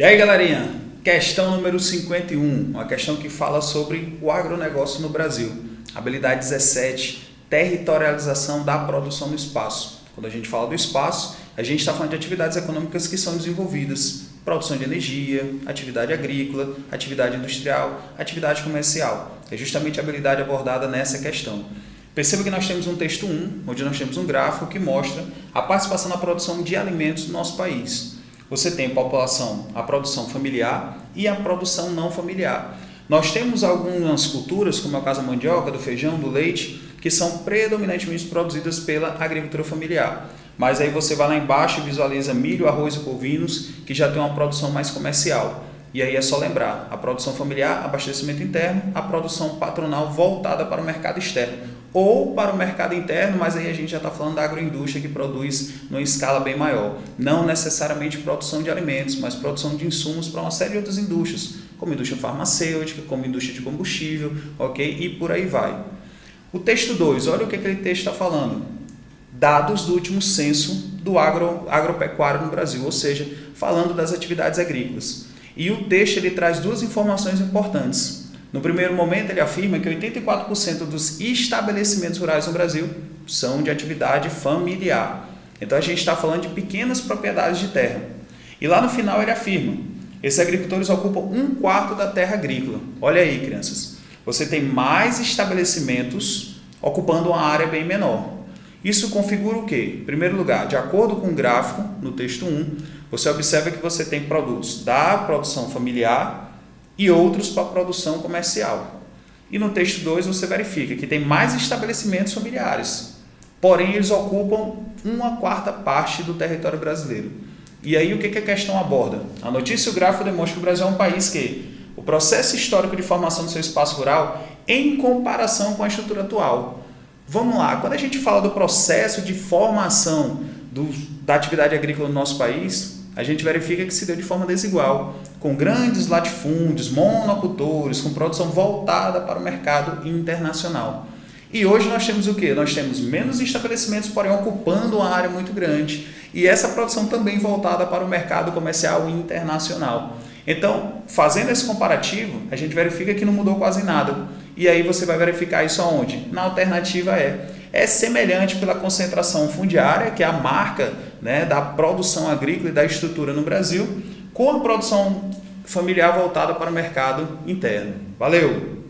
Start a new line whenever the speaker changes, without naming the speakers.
E aí, galerinha, questão número 51, uma questão que fala sobre o agronegócio no Brasil. Habilidade 17, territorialização da produção no espaço. Quando a gente fala do espaço, a gente está falando de atividades econômicas que são desenvolvidas, produção de energia, atividade agrícola, atividade industrial, atividade comercial. É justamente a habilidade abordada nessa questão. Perceba que nós temos um texto 1, onde nós temos um gráfico que mostra a participação na produção de alimentos no nosso país. Você tem a produção familiar e a produção não familiar. Nós temos algumas culturas, como é o caso da mandioca, do feijão, do leite, que são predominantemente produzidas pela agricultura familiar. Mas aí você vai lá embaixo e visualiza milho, arroz e bovinos, que já tem uma produção mais comercial. E aí é só lembrar, a produção familiar, abastecimento interno, a produção patronal voltada para o mercado externo. Ou para o mercado interno, mas aí a gente já está falando da agroindústria que produz numa escala bem maior. Não necessariamente produção de alimentos, mas produção de insumos para uma série de outras indústrias, como indústria farmacêutica, como indústria de combustível, ok? E por aí vai. O texto 2, olha o que aquele texto está falando. Dados do último censo do agropecuário no Brasil, ou seja, falando das atividades agrícolas. E o texto ele traz duas informações importantes. No primeiro momento, ele afirma que 84% dos estabelecimentos rurais no Brasil são de atividade familiar. Então, a gente está falando de pequenas propriedades de terra. E lá no final, ele afirma, esses agricultores ocupam 1/4 da terra agrícola. Olha aí, crianças, você tem mais estabelecimentos ocupando uma área bem menor. Isso configura o quê? Em primeiro lugar, de acordo com o gráfico, no texto 1, você observa que você tem produtos da produção familiar e outros para produção comercial. E no texto 2 você verifica que tem mais estabelecimentos familiares, porém eles ocupam 1/4 parte do território brasileiro. E aí o que a questão aborda? A notícia e o gráfico demonstram que o Brasil é um país que o processo histórico de formação do seu espaço rural em comparação com a estrutura atual. Vamos lá, quando a gente fala do processo de formação da atividade agrícola no nosso país, a gente verifica que se deu de forma desigual, com grandes latifúndios, monocultores, com produção voltada para o mercado internacional. E hoje nós temos o quê? Nós temos menos estabelecimentos, porém ocupando uma área muito grande, e essa produção também voltada para o mercado comercial internacional. Então, fazendo esse comparativo, a gente verifica que não mudou quase nada. E aí você vai verificar isso aonde? Na alternativa é semelhante pela concentração fundiária, que é a marca, né, da produção agrícola e da estrutura no Brasil, com a produção familiar voltada para o mercado interno. Valeu!